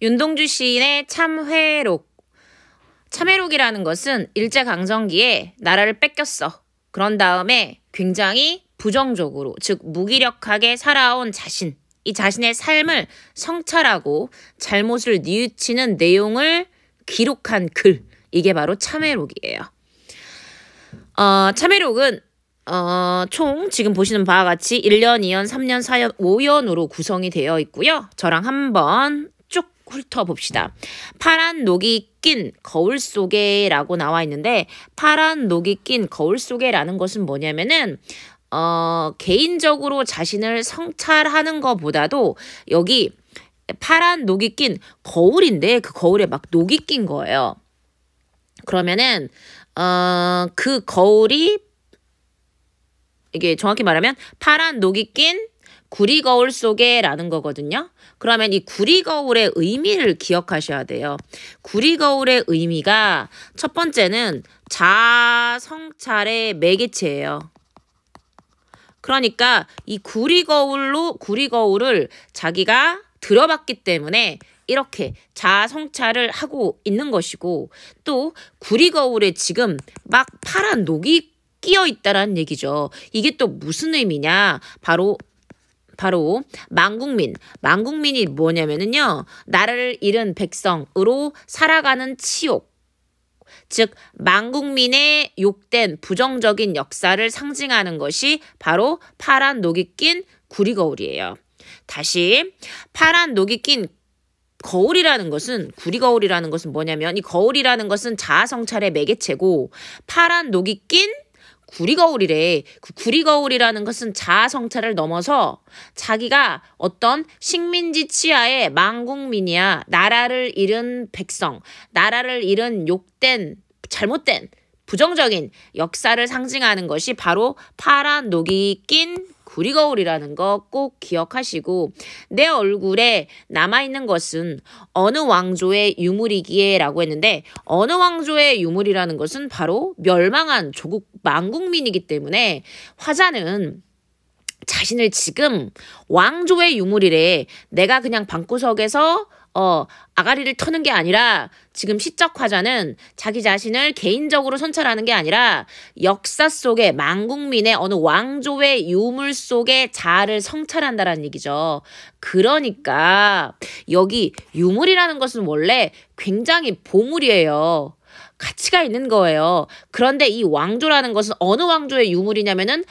윤동주 시인의 참회록. 참회록이라는 것은 일제강점기에 나라를 뺏겼어. 그런 다음에 굉장히 부정적으로, 즉 무기력하게 살아온 자신, 이 자신의 삶을 성찰하고 잘못을 뉘우치는 내용을 기록한 글, 이게 바로 참회록이에요. 참회록은 총 지금 보시는 바와 같이 1년, 2년, 3년, 4년, 5년으로 구성이 되어 있고요. 저랑 한번 쭉 훑어봅시다. 파란 녹이 낀 거울 속에 라고 나와 있는데, 파란 녹이 낀 거울 속에 라는 것은 뭐냐면은 개인적으로 자신을 성찰하는 것보다도 여기 파란 녹이 낀 거울인데 그 거울에 막 녹이 낀 거예요. 그러면은 그 거울이, 이게 정확히 말하면 파란 녹이 낀 구리 거울 속에 라는 거거든요. 그러면 이 구리 거울의 의미를 기억하셔야 돼요. 구리 거울의 의미가 첫 번째는 자아 성찰의 매개체예요. 그러니까 이 구리 거울을 자기가 들어봤기 때문에 이렇게 자아 성찰을 하고 있는 것이고, 또 구리 거울에 지금 막 파란 녹이 끼어 있다라는 얘기죠. 이게 또 무슨 의미냐? 바로 만국민이 뭐냐면은요, 나라를 잃은 백성으로 살아가는 치욕, 즉 만국민의 욕된 부정적인 역사를 상징하는 것이 바로 파란 녹이 낀 구리 거울이에요. 다시, 파란 녹이 낀 거울이라는 것은, 구리 거울이라는 것은 뭐냐면, 이 거울이라는 것은 자아 성찰의 매개체고, 파란 녹이 낀 구리 거울이래. 그 구리 거울이라는 것은 자아 성찰을 넘어서 자기가 어떤 식민지 치하의 만국민이야, 나라를 잃은 백성, 나라를 잃은 욕된, 잘못된, 부정적인 역사를 상징하는 것이 바로 파란 녹이 낀 구리 거울이라는 거 꼭 기억하시고, 내 얼굴에 남아있는 것은 어느 왕조의 유물이기에 라고 했는데, 어느 왕조의 유물이라는 것은 바로 멸망한 조국 만국민이기 때문에 화자는 자신을 지금 왕조의 유물이래, 내가 그냥 방구석에서 아가리를 터는 게 아니라, 지금 시적 화자는 자기 자신을 개인적으로 선찰하는 게 아니라 역사 속에 만국민의 어느 왕조의 유물 속에 자아를 성찰한다라는 얘기죠. 그러니까 여기 유물이라는 것은 원래 굉장히 보물이에요. 가치가 있는 거예요. 그런데 이 왕조라는 것은 어느 왕조의 유물이냐면은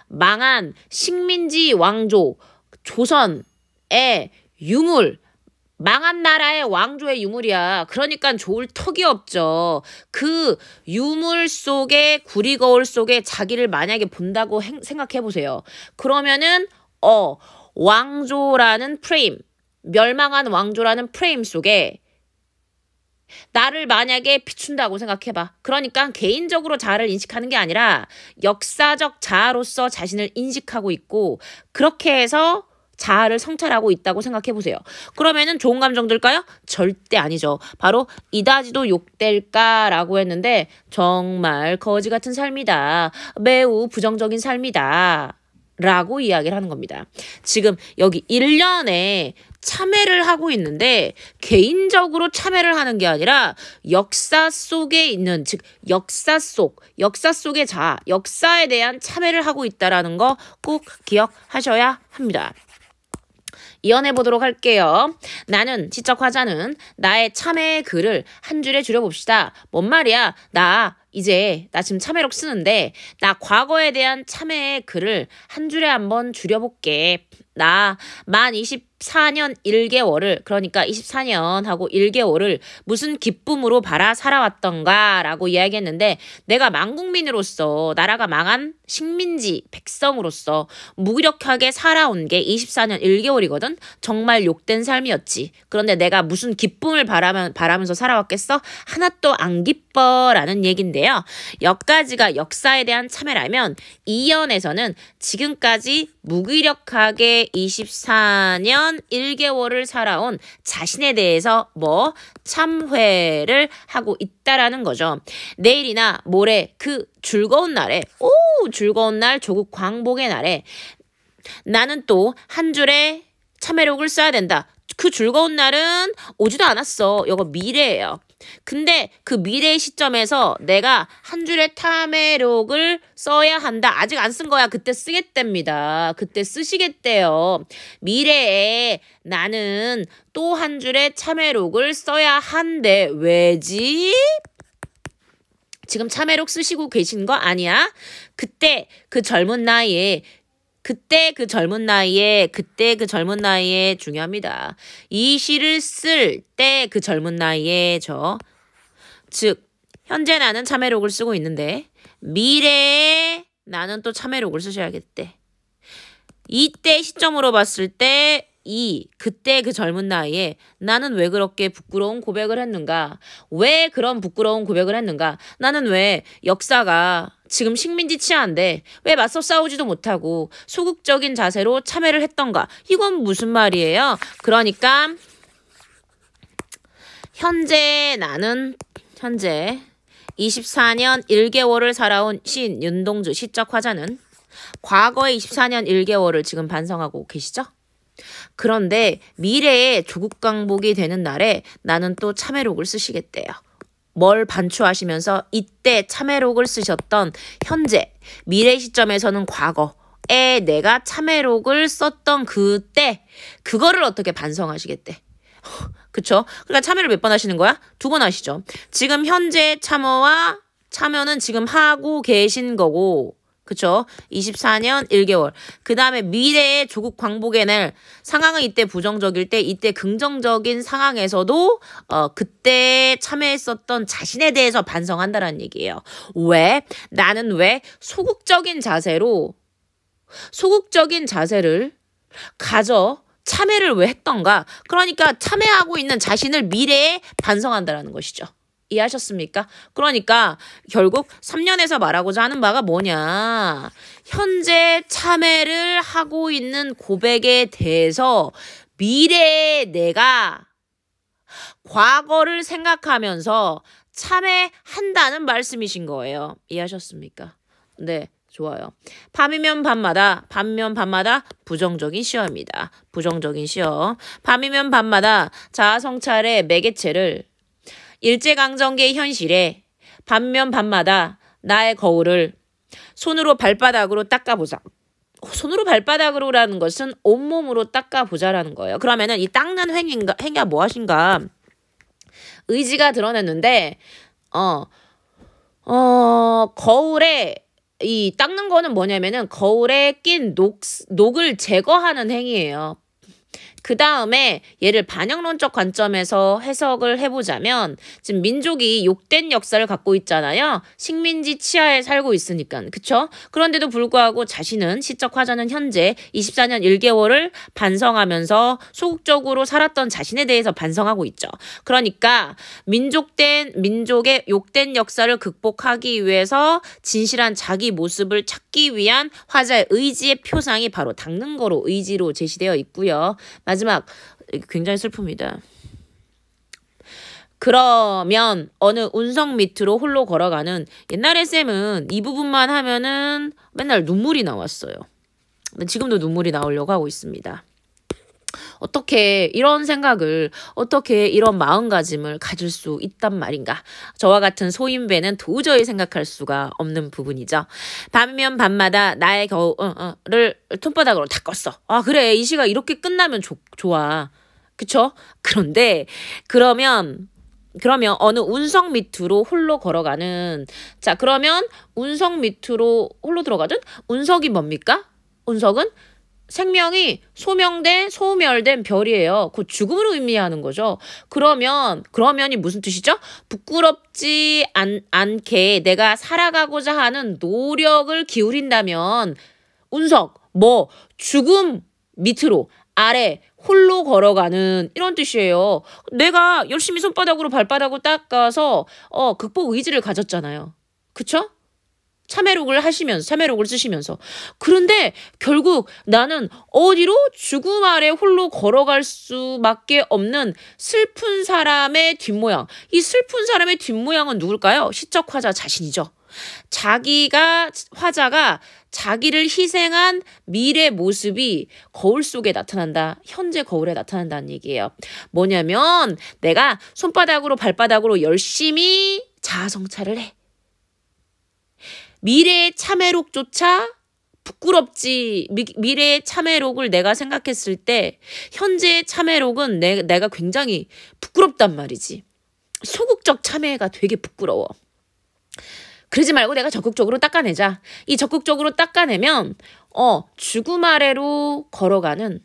망한 식민지 왕조, 조선의 유물, 망한 나라의 왕조의 유물이야. 그러니까 좋을 턱이 없죠. 그 유물 속에, 구리 거울 속에 자기를 만약에 본다고 생각해 보세요. 그러면은 왕조라는 프레임, 멸망한 왕조라는 프레임 속에 나를 만약에 비춘다고 생각해봐. 그러니까 개인적으로 자아를 인식하는 게 아니라 역사적 자아로서 자신을 인식하고 있고, 그렇게 해서 자아를 성찰하고 있다고 생각해보세요. 그러면은 좋은 감정 들까요? 절대 아니죠. 바로 이다지도 욕될까라고 했는데, 정말 거지 같은 삶이다, 매우 부정적인 삶이다 라고 이야기를 하는 겁니다. 지금 여기 1년에 참회를 하고 있는데, 개인적으로 참회를 하는 게 아니라 역사 속에 있는, 즉 역사 속의 자아, 역사에 대한 참회를 하고 있다라는 거 꼭 기억하셔야 합니다. 이어내 보도록 할게요. 나는, 지적 화자는 나의 참회의 글을 한 줄에 줄여봅시다. 뭔 말이야? 나 지금 참회록 쓰는데, 나 과거에 대한 참회의 글을 한 줄에 한번 줄여볼게. 나 만 24년 1개월을, 그러니까 24년하고 1개월을 무슨 기쁨으로 바라 살아왔던가 라고 이야기했는데, 내가 만국민으로서, 나라가 망한 식민지 백성으로서 무기력하게 살아온 게 24년 1개월이거든. 정말 욕된 삶이었지. 그런데 내가 무슨 기쁨을 바라면서 살아왔겠어? 하나도 안 기뻐 라는 얘긴데요. 여기까지가 역사에 대한 참회라면, 이연에서는 지금까지 무기력하게 24년 1개월을 살아온 자신에 대해서 참회를 하고 있다라는 거죠. 내일이나 모레 그 즐거운 날에, 즐거운 날, 조국 광복의 날에 나는 또 한 줄의 참회록을 써야 된다. 그 즐거운 날은 오지도 않았어. 이거 미래예요. 근데 그 미래의 시점에서 내가 한 줄의 탐해록을 써야 한다. 아직 안 쓴 거야. 그때 쓰겠답니다. 그때 쓰시겠대요. 미래에 나는 또 한 줄의 참회록을 써야 한대. 왜지? 지금 참회록 쓰시고 계신 거 아니야? 그때 그 젊은 나이에 중요합니다. 이 시를 쓸 때 그 젊은 나이에 즉 현재 나는 참회록을 쓰고 있는데 미래에 나는 또 참회록을 쓰셔야겠대. 이때 시점으로 봤을 때 그때 그 젊은 나이에 나는 왜 그렇게 부끄러운 고백을 했는가? 왜 그런 부끄러운 고백을 했는가? 나는 왜 역사가 지금 식민지 치하인데 왜 맞서 싸우지도 못하고 소극적인 자세로 참회를 했던가? 이건 무슨 말이에요? 그러니까 나는 현재 24년 1개월을 살아온 시인 윤동주 시적 화자는 과거의 24년 1개월을 지금 반성하고 계시죠? 그런데 미래에 조국 강복이 되는 날에 나는 또 참회록을 쓰시겠대요. 뭘 반추하시면서 이때 참회록을 쓰셨던 현재, 미래 시점에서는 과거에 내가 참회록을 썼던 그때, 그거를 어떻게 반성하시겠대. 그쵸? 그러니까 참여를 몇 번 하시는 거야? 2번 하시죠. 지금 현재 참여는 지금 하고 계신 거고, 그쵸? 24년 1개월. 그 다음에 미래의 조국 광복의 날 상황은 이때 부정적일 때 이때 긍정적인 상황에서도 그때 참여했었던 자신에 대해서 반성한다는 얘기예요. 왜? 나는 왜 소극적인 자세를 가져 참여를 왜 했던가? 그러니까 참여하고 있는 자신을 미래에 반성한다는 것이죠. 이해하셨습니까? 그러니까 결국 3년에서 말하고자 하는 바가 뭐냐. 현재 참회를 하고 있는 고백에 대해서 미래에 내가 과거를 생각하면서 참회한다는 말씀이신 거예요. 이해하셨습니까? 네. 좋아요. 밤이면 밤마다 부정적인 시어입니다. 부정적인 시어. 밤이면 밤마다 자아성찰의 매개체를 일제강점기의 현실에 밤면 밤마다 나의 거울을 손으로 발바닥으로 닦아보자. 손으로 발바닥으로라는 것은 온몸으로 닦아보자라는 거예요. 그러면은 이 닦는 행위가 무엇인가? 의지가 드러냈는데 거울에 이 닦는 거는 뭐냐면은 거울에 낀 녹을 제거하는 행위예요. 그 다음에 얘를 반영론적 관점에서 해석을 해보자면 지금 민족이 욕된 역사를 갖고 있잖아요. 식민지 치하에 살고 있으니까. 그쵸? 그런데도 불구하고 자신은 시적 화자는 현재 24년 1개월을 반성하면서 소극적으로 살았던 자신에 대해서 반성하고 있죠. 그러니까 민족의 욕된 역사를 극복하기 위해서 진실한 자기 모습을 찾기 위한 화자의 의지의 표상이 바로 닦는 거로 의지로 제시되어 있고요. 마지막 굉장히 슬픕니다. 그러면 어느 운석 밑으로 홀로 걸어가는 옛날에 쌤은 이 부분만 하면은 맨날 눈물이 나왔어요. 근데 지금도 눈물이 나오려고 하고 있습니다. 어떻게 이런 마음가짐을 가질 수 있단 말인가. 저와 같은 소인배는 도저히 생각할 수가 없는 부분이죠. 밤이면 밤마다 나의 거울을 손바닥으로 닦았어. 아 그래 이 시가 이렇게 끝나면 좋아. 그쵸? 그러면 어느 운석 밑으로 홀로 걸어가는 그러면 운석 밑으로 홀로 들어가든 운석이 뭡니까? 운석은 생명이 소멸된 별이에요. 그 죽음을 의미하는 거죠. 그러면이 무슨 뜻이죠? 부끄럽지 않게 내가 살아가고자 하는 노력을 기울인다면 운석, 죽음 밑으로 아래 홀로 걸어가는 이런 뜻이에요. 내가 열심히 손바닥으로 발바닥으로 닦아서 극복 의지를 가졌잖아요. 그쵸? 참회록을 쓰시면서. 그런데 결국 나는 어디로 죽음 아래 홀로 걸어갈 수밖에 없는 슬픈 사람의 뒷모양. 이 슬픈 사람의 뒷모양은 누굴까요? 시적 화자 자신이죠. 화자가 자기를 희생한 미래 모습이 거울 속에 나타난다. 현재 거울에 나타난다는 얘기예요. 뭐냐면 내가 손바닥으로 발바닥으로 열심히 자아성찰을 해. 미래의 참회록조차 부끄럽지. 미래의 참회록을 내가 생각했을 때 현재의 참회록은 내가 굉장히 부끄럽단 말이지. 소극적 참회가 되게 부끄러워. 그러지 말고 내가 적극적으로 닦아내자. 이 적극적으로 닦아내면 죽음 아래로 걸어가는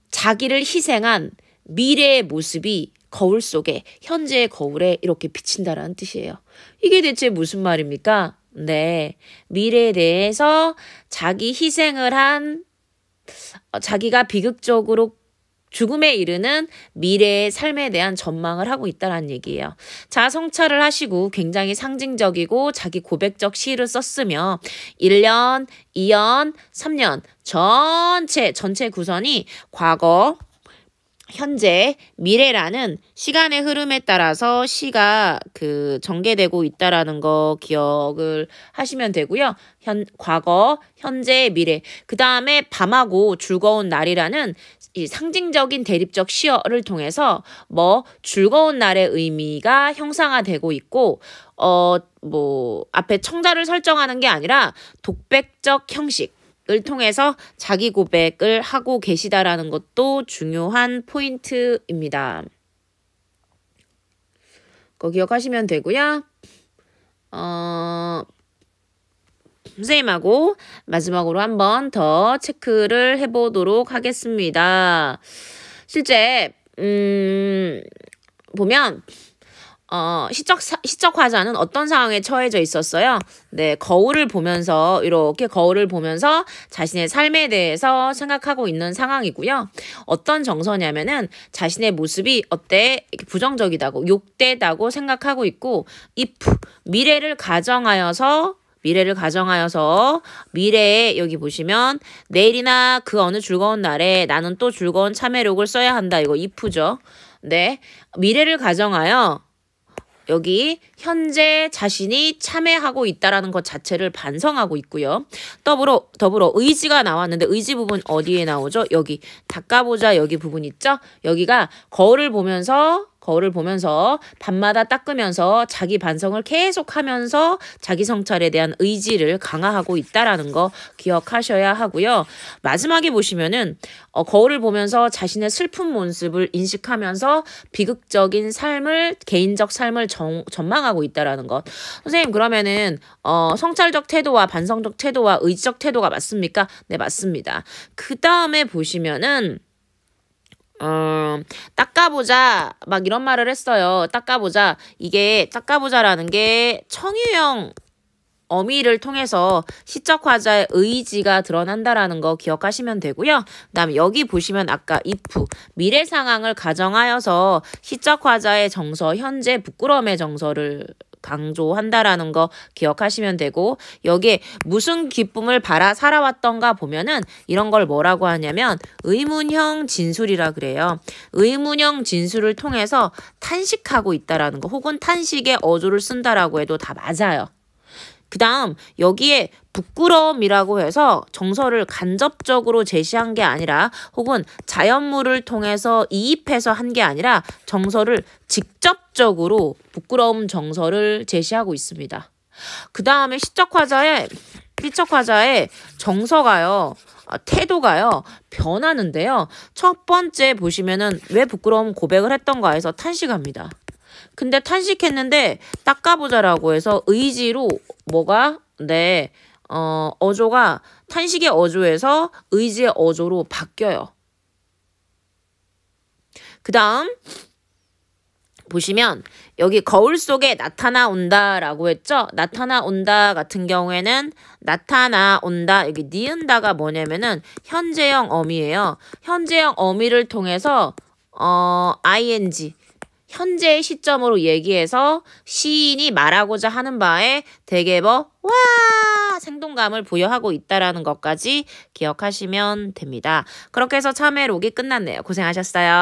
자기를 희생한 미래의 모습이 거울 속에 현재의 거울에 이렇게 비친다라는 뜻이에요. 이게 대체 무슨 말입니까? 네, 미래에 대해서 자기 희생을 한 자기가 비극적으로 죽음에 이르는 미래의 삶에 대한 전망을 하고 있다는 얘기예요. 자, 성찰을 하시고 굉장히 상징적이고 자기 고백적 시를 썼으며 1년, 2년, 3년 전체 구성이 과거, 현재, 미래라는 시간의 흐름에 따라서 시가 전개되고 있다라는 거 기억을 하시면 되고요. 과거, 현재, 미래. 그 다음에 밤하고 즐거운 날이라는 이 상징적인 대립적 시어를 통해서 즐거운 날의 의미가 형상화되고 있고, 앞에 청자를 설정하는 게 아니라 독백적 형식. 을 통해서 자기 고백을 하고 계시다라는 것도 중요한 포인트입니다. 그거 기억하시면 되고요. 선생님하고 마지막으로 한 번 더 체크를 해보도록 하겠습니다. 실제 보면 시적 화자는 어떤 상황에 처해져 있었어요? 네, 이렇게 거울을 보면서 자신의 삶에 대해서 생각하고 있는 상황이고요. 어떤 정서냐면은 자신의 모습이 이렇게 부정적이다고, 욕되다고 생각하고 있고, 미래를 가정하여서 미래에 여기 보시면 내일이나 그 어느 즐거운 날에 나는 또 즐거운 참회록을 써야 한다. 이거 if죠. 네, 미래를 가정하여 여기 현재 자신이 참회하고 있다라는 것 자체를 반성하고 있고요. 더불어 의지가 나왔는데 의지 부분 어디에 나오죠? 여기 닦아보자 여기 부분 있죠? 여기가 거울을 보면서 밤마다 닦으면서 자기 반성을 계속하면서 자기 성찰에 대한 의지를 강화하고 있다라는 거 기억하셔야 하고요. 마지막에 보시면은 거울을 보면서 자신의 슬픈 모습을 인식하면서 비극적인 개인적 삶을 전망하고 있다라는 것. 선생님 그러면은 성찰적 태도와 반성적 태도와 의지적 태도가 맞습니까? 네, 맞습니다. 그 다음에 보시면은 닦아보자 막 이런 말을 했어요. 닦아보자. 이게 닦아보자라는 게 청유형 어미를 통해서 시적 화자의 의지가 드러난다라는 거 기억하시면 되고요. 그다음에 여기 보시면 아까 if 미래 상황을 가정하여서 시적 화자의 정서 현재 부끄러움의 정서를 강조한다라는 거 기억하시면 되고, 여기에 무슨 기쁨을 바라 살아왔던가 보면은 이런 걸 뭐라고 하냐면 의문형 진술이라 그래요. 의문형 진술을 통해서 탄식하고 있다라는 거, 혹은 탄식의 어조를 쓴다라고 해도 다 맞아요. 그 다음 여기에 부끄러움이라고 해서 정서를 간접적으로 제시한 게 아니라, 혹은 자연물을 통해서 이입해서 한 게 아니라 정서를 직접적으로 부끄러움 정서를 제시하고 있습니다. 그 다음에 시적 화자의 정서가요, 태도가요 변하는데요. 첫 번째 보시면은 왜 부끄러움 고백을 했던가 해서 탄식합니다. 근데 탄식했는데 닦아보자라고 해서 의지로 어조가 탄식의 어조에서 의지의 어조로 바뀌어요. 그 다음 보시면 여기 거울 속에 나타나온다라고 했죠. 나타나온다 같은 경우에는 나타나온다, 여기 니은다가 뭐냐면은 현재형 어미예요. 현재형 어미를 통해서 ing 현재의 시점으로 얘기해서 시인이 말하고자 하는 바에 되게 와 생동감을 부여하고 있다라는 것까지 기억하시면 됩니다. 그렇게 해서 참회록이 끝났네요. 고생하셨어요.